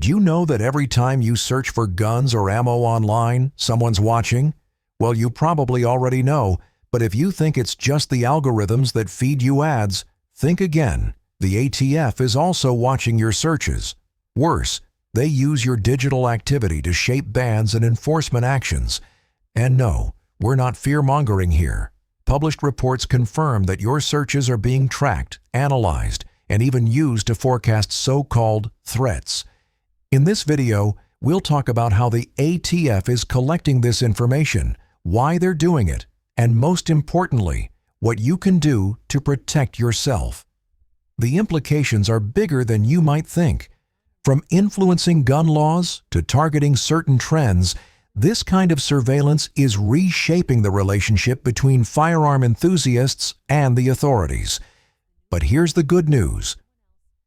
Did you know that every time you search for guns or ammo online, someone's watching? Well, you probably already know, but if you think it's just the algorithms that feed you ads, think again. The ATF is also watching your searches. Worse, they use your digital activity to shape bans and enforcement actions. And no, we're not fear-mongering here. Published reports confirm that your searches are being tracked, analyzed, and even used to forecast so-called threats. In this video, we'll talk about how the ATF is collecting this information, why they're doing it, and most importantly, what you can do to protect yourself. The implications are bigger than you might think. From influencing gun laws to targeting certain trends, this kind of surveillance is reshaping the relationship between firearm enthusiasts and the authorities. But here's the good news.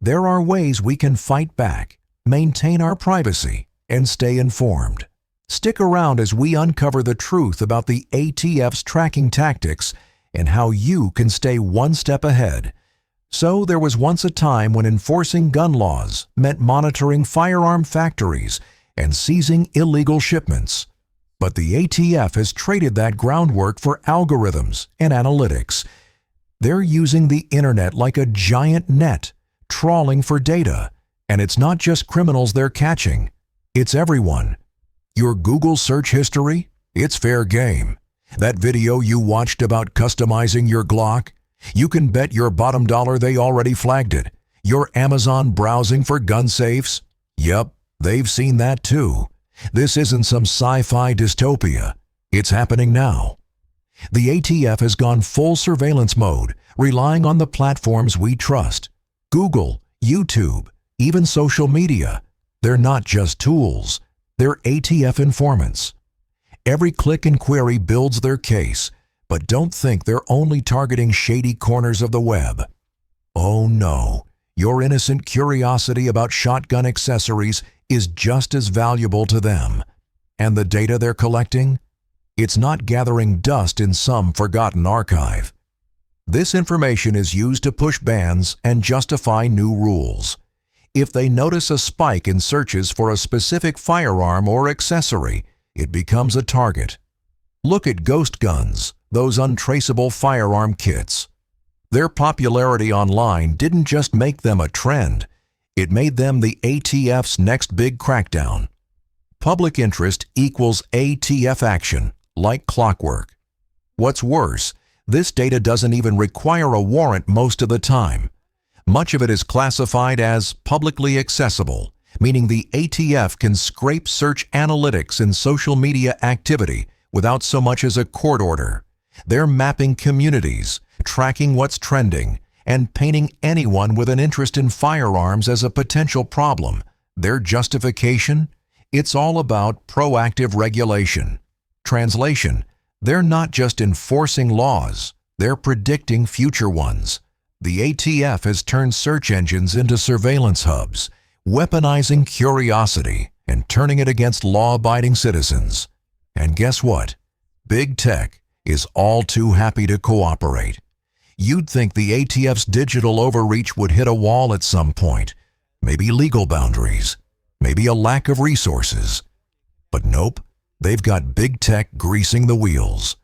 There are ways we can fight back, maintain our privacy, and stay informed. Stick around as we uncover the truth about the ATF's tracking tactics and how you can stay one step ahead. So there was once a time when enforcing gun laws meant monitoring firearm factories and seizing illegal shipments. But the ATF has traded that groundwork for algorithms and analytics. They're using the internet like a giant net, trawling for data. And it's not just criminals they're catching, it's everyone. Your Google search history? It's fair game. That video you watched about customizing your Glock? You can bet your bottom dollar they already flagged it. Your Amazon browsing for gun safes? Yep, they've seen that too. This isn't some sci-fi dystopia. It's happening now. The ATF has gone full surveillance mode, relying on the platforms we trust. Google, YouTube, even social media. They're not just tools. They're ATF informants. Every click and query builds their case, but don't think they're only targeting shady corners of the web. Oh no, your innocent curiosity about shotgun accessories is just as valuable to them. And the data they're collecting? It's not gathering dust in some forgotten archive. This information is used to push bans and justify new rules. If they notice a spike in searches for a specific firearm or accessory, it becomes a target. Look at ghost guns, those untraceable firearm kits. Their popularity online didn't just make them a trend, it made them the ATF's next big crackdown. Public interest equals ATF action, like clockwork. What's worse, this data doesn't even require a warrant most of the time. Much of it is classified as publicly accessible, meaning the ATF can scrape search analytics and social media activity without so much as a court order. They're mapping communities, tracking what's trending, and painting anyone with an interest in firearms as a potential problem. Their justification? It's all about proactive regulation. Translation: they're not just enforcing laws, they're predicting future ones. The ATF has turned search engines into surveillance hubs, weaponizing curiosity and turning it against law-abiding citizens. And guess what? Big tech is all too happy to cooperate. You'd think the ATF's digital overreach would hit a wall at some point. Maybe legal boundaries, maybe a lack of resources. But nope, they've got big tech greasing the wheels.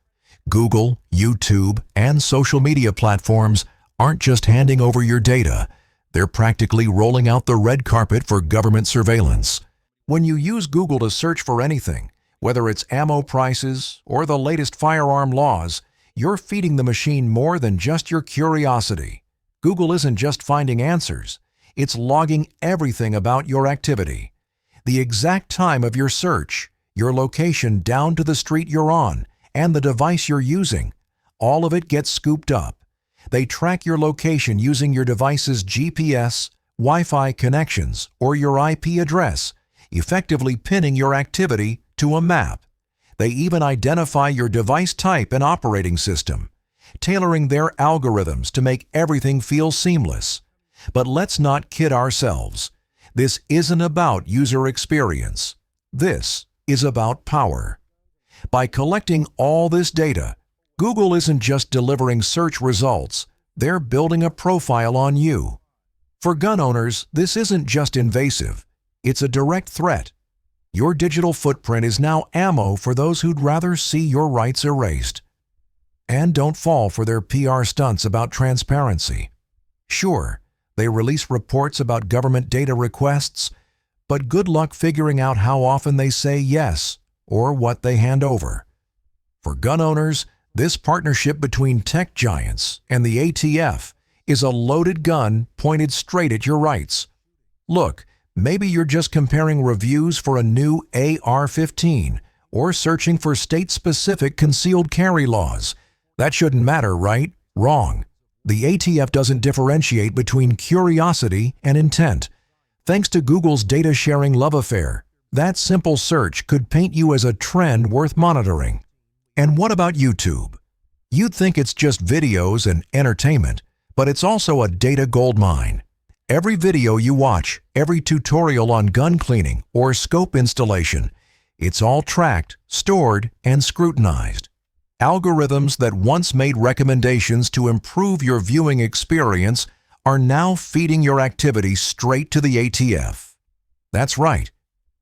Google, YouTube, and social media platforms aren't just handing over your data, they're practically rolling out the red carpet for government surveillance. When you use Google to search for anything, whether it's ammo prices or the latest firearm laws, you're feeding the machine more than just your curiosity. Google isn't just finding answers, it's logging everything about your activity. The exact time of your search, your location down to the street you're on, and the device you're using. All of it gets scooped up. They track your location using your device's GPS, Wi-Fi connections, or your IP address, effectively pinning your activity to a map. They even identify your device type and operating system, tailoring their algorithms to make everything feel seamless. But let's not kid ourselves. This isn't about user experience. This is about power. By collecting all this data, Google isn't just delivering search results, they're building a profile on you. For gun owners, this isn't just invasive, It's a direct threat. Your digital footprint is now ammo for those who'd rather see your rights erased. And don't fall for their PR stunts about transparency. Sure, they release reports about government data requests, but good luck figuring out how often they say yes or what they hand over. For gun owners, this partnership between tech giants and the ATF is a loaded gun pointed straight at your rights. Look, maybe you're just comparing reviews for a new AR-15 or searching for state-specific concealed carry laws. That shouldn't matter, right? Wrong. The ATF doesn't differentiate between curiosity and intent. Thanks to Google's data-sharing love affair, that simple search could paint you as a trend worth monitoring. And what about YouTube? You'd think it's just videos and entertainment, but it's also a data goldmine. Every video you watch, every tutorial on gun cleaning or scope installation, it's all tracked, stored, and scrutinized. Algorithms that once made recommendations to improve your viewing experience are now feeding your activity straight to the ATF. That's right.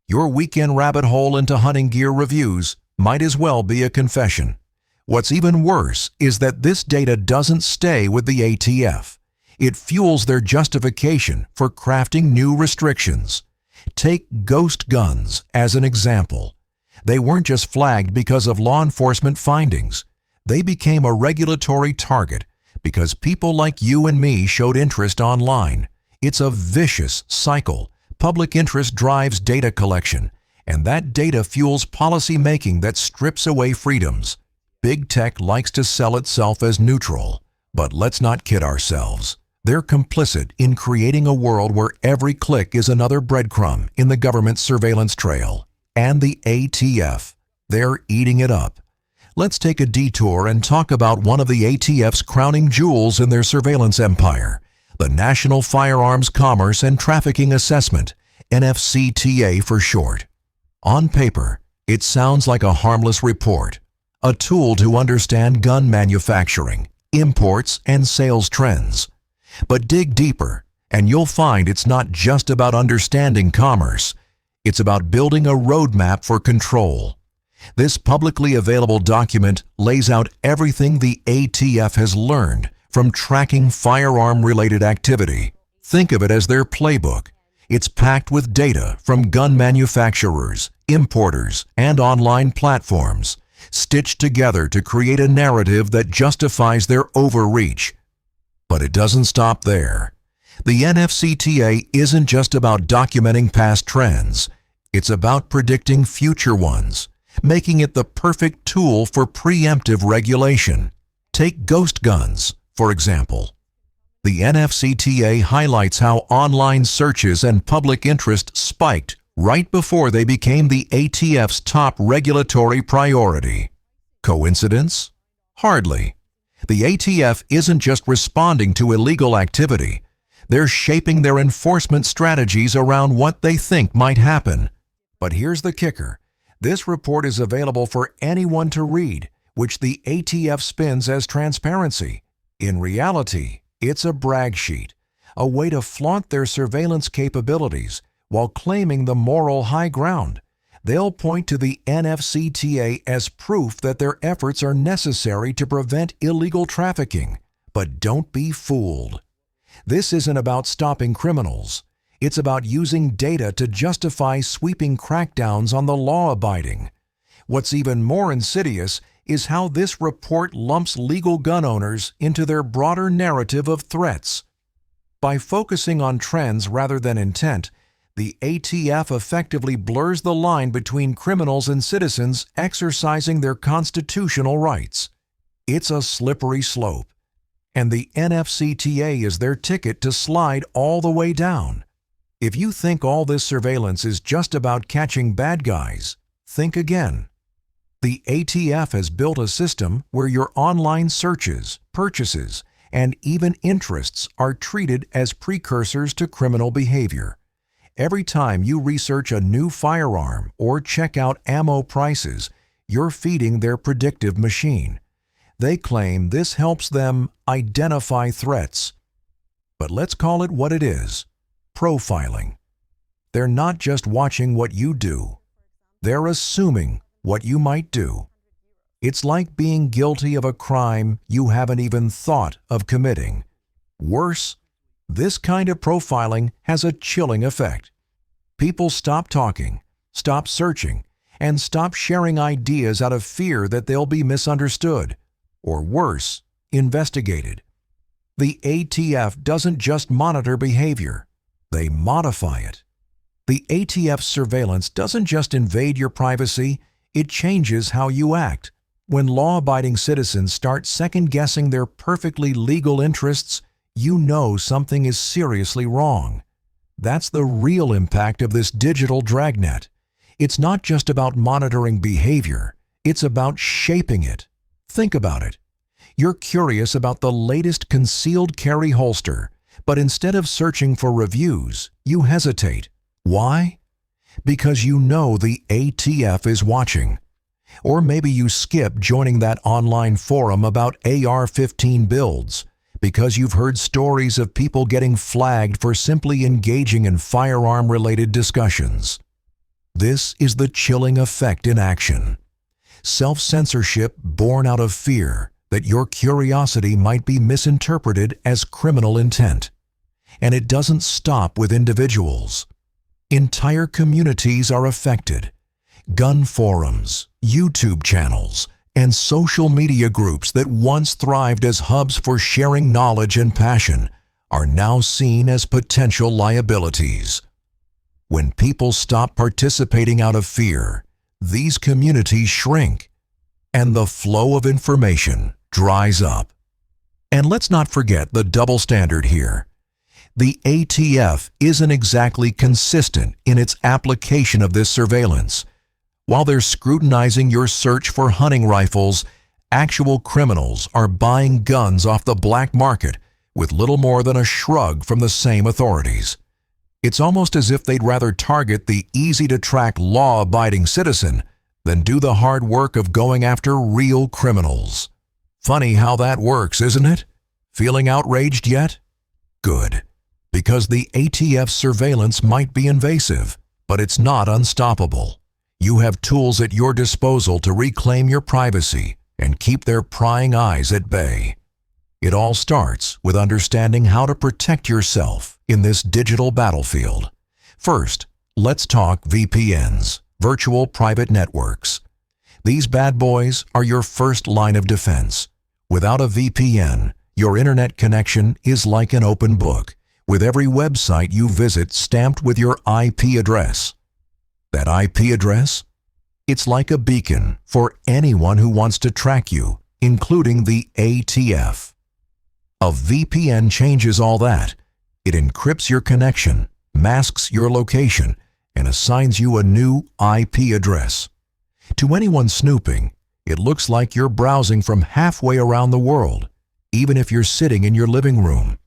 Your weekend rabbit hole into hunting gear reviews might as well be a confession. What's even worse is that this data doesn't stay with the ATF. It fuels their justification for crafting new restrictions. Take ghost guns as an example. They weren't just flagged because of law enforcement findings. They became a regulatory target because people like you and me showed interest online. It's a vicious cycle. Public interest drives data collection, and that data fuels policy making that strips away freedoms. Big tech likes to sell itself as neutral, but let's not kid ourselves. They're complicit in creating a world where every click is another breadcrumb in the government's surveillance trail. And the ATF, they're eating it up. Let's take a detour and talk about one of the ATF's crowning jewels in their surveillance empire, the National Firearms Commerce and Trafficking Assessment, NFCTA for short. On paper, it sounds like a harmless report, a tool to understand gun manufacturing, imports, and sales trends. But dig deeper, and you'll find it's not just about understanding commerce. It's about building a roadmap for control. This publicly available document lays out everything the ATF has learned from tracking firearm-related activity. Think of it as their playbook. It's packed with data from gun manufacturers, importers, and online platforms, stitched together to create a narrative that justifies their overreach. But it doesn't stop there. The NFCTA isn't just about documenting past trends. It's about predicting future ones, making it the perfect tool for preemptive regulation. Take ghost guns, for example. The NFCTA highlights how online searches and public interest spiked right before they became the ATF's top regulatory priority. Coincidence? Hardly. The ATF isn't just responding to illegal activity. They're shaping their enforcement strategies around what they think might happen. But here's the kicker. This report is available for anyone to read, which the ATF spins as transparency. In reality, it's a brag sheet, a way to flaunt their surveillance capabilities while claiming the moral high ground. They'll point to the NFCTA as proof that their efforts are necessary to prevent illegal trafficking. But don't be fooled. This isn't about stopping criminals. It's about using data to justify sweeping crackdowns on the law-abiding. What's even more insidious is how this report lumps legal gun owners into their broader narrative of threats. By focusing on trends rather than intent, the ATF effectively blurs the line between criminals and citizens exercising their constitutional rights. It's a slippery slope, and the NFCTA is their ticket to slide all the way down. If you think all this surveillance is just about catching bad guys, think again. The ATF has built a system where your online searches, purchases, and even interests are treated as precursors to criminal behavior. Every time you research a new firearm or check out ammo prices, you're feeding their predictive machine. They claim this helps them identify threats. But let's call it what it is: profiling. They're not just watching what you do. They're assuming what you might do. It's like being guilty of a crime you haven't even thought of committing. Worse, this kind of profiling has a chilling effect. People stop talking, stop searching, and stop sharing ideas out of fear that they'll be misunderstood, or worse, investigated. The ATF doesn't just monitor behavior, they modify it. The ATF's surveillance doesn't just invade your privacy, it changes how you act. When law-abiding citizens start second-guessing their perfectly legal interests, you know something is seriously wrong. That's the real impact of this digital dragnet. It's not just about monitoring behavior, it's about shaping it. Think about it. You're curious about the latest concealed carry holster, but instead of searching for reviews, you hesitate. Why? Because you know the ATF is watching. Or maybe you skip joining that online forum about AR-15 builds because you've heard stories of people getting flagged for simply engaging in firearm-related discussions. This is the chilling effect in action. Self-censorship born out of fear that your curiosity might be misinterpreted as criminal intent. And it doesn't stop with individuals. Entire communities are affected. Gun forums, YouTube channels, and social media groups that once thrived as hubs for sharing knowledge and passion are now seen as potential liabilities. When people stop participating out of fear, these communities shrink, and the flow of information dries up. And let's not forget the double standard here. The ATF isn't exactly consistent in its application of this surveillance. While they're scrutinizing your search for hunting rifles, actual criminals are buying guns off the black market with little more than a shrug from the same authorities. It's almost as if they'd rather target the easy-to-track law-abiding citizen than do the hard work of going after real criminals. Funny how that works, isn't it? Feeling outraged yet? Good. Because the ATF's surveillance might be invasive, but it's not unstoppable. You have tools at your disposal to reclaim your privacy and keep their prying eyes at bay. It all starts with understanding how to protect yourself in this digital battlefield. First, let's talk VPNs, virtual private networks. These bad boys are your first line of defense. Without a VPN, your internet connection is like an open book, with every website you visit stamped with your IP address. That IP address? It's like a beacon for anyone who wants to track you, including the ATF. A VPN changes all that. It encrypts your connection, masks your location, and assigns you a new IP address. To anyone snooping, it looks like you're browsing from halfway around the world, even if you're sitting in your living room.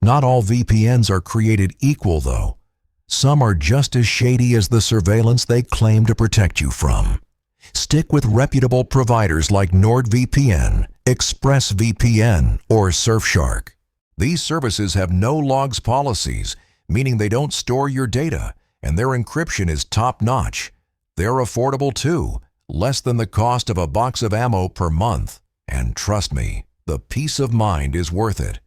Not all VPNs are created equal, though. Some are just as shady as the surveillance they claim to protect you from. Stick with reputable providers like NordVPN, ExpressVPN, or Surfshark. These services have no logs policies, meaning they don't store your data, and their encryption is top-notch. They're affordable too, less than the cost of a box of ammo per month. And trust me, the peace of mind is worth it.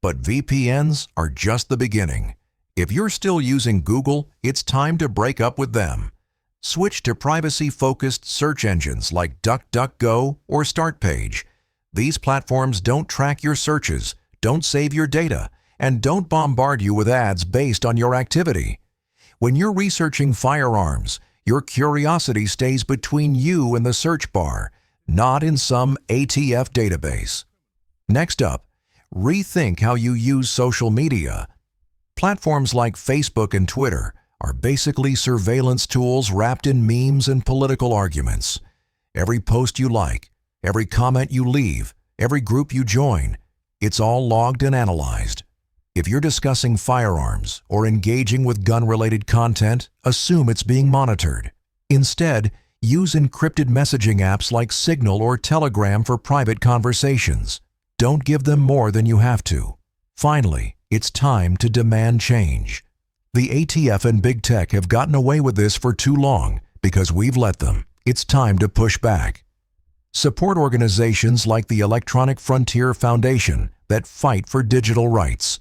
But VPNs are just the beginning. If you're still using Google, it's time to break up with them. Switch to privacy-focused search engines like DuckDuckGo or StartPage. These platforms don't track your searches, don't save your data, and don't bombard you with ads based on your activity. When you're researching firearms, your curiosity stays between you and the search bar, not in some ATF database. Next up, rethink how you use social media. Platforms like Facebook and Twitter are basically surveillance tools wrapped in memes and political arguments. Every post you like, every comment you leave, every group you join, it's all logged and analyzed. If you're discussing firearms or engaging with gun-related content, assume it's being monitored. Instead, use encrypted messaging apps like Signal or Telegram for private conversations. Don't give them more than you have to. Finally, it's time to demand change. The ATF and big tech have gotten away with this for too long because we've let them. It's time to push back. Support organizations like the Electronic Frontier Foundation that fight for digital rights.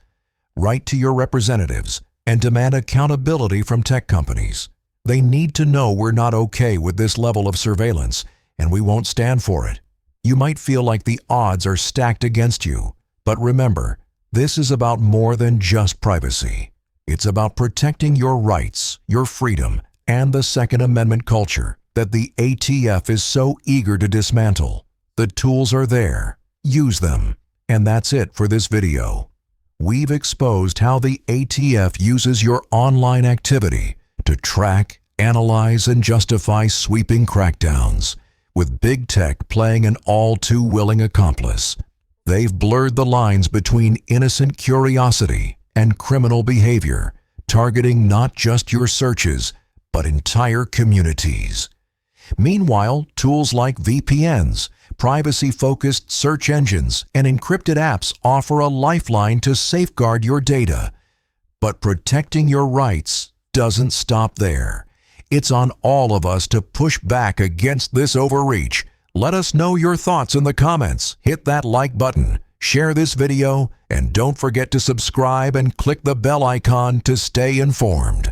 Write to your representatives and demand accountability from tech companies. They need to know we're not okay with this level of surveillance, and we won't stand for it. You might feel like the odds are stacked against you, but remember, this is about more than just privacy. It's about protecting your rights, your freedom, and the Second Amendment culture that the ATF is so eager to dismantle. The tools are there. Use them. And that's it for this video. We've exposed how the ATF uses your online activity to track, analyze, and justify sweeping crackdowns, with big tech playing an all-too-willing accomplice. They've blurred the lines between innocent curiosity and criminal behavior, targeting not just your searches, but entire communities. Meanwhile, tools like VPNs, privacy-focused search engines, and encrypted apps offer a lifeline to safeguard your data. But protecting your rights doesn't stop there. It's on all of us to push back against this overreach. Let us know your thoughts in the comments. Hit that like button, share this video, and don't forget to subscribe and click the bell icon to stay informed.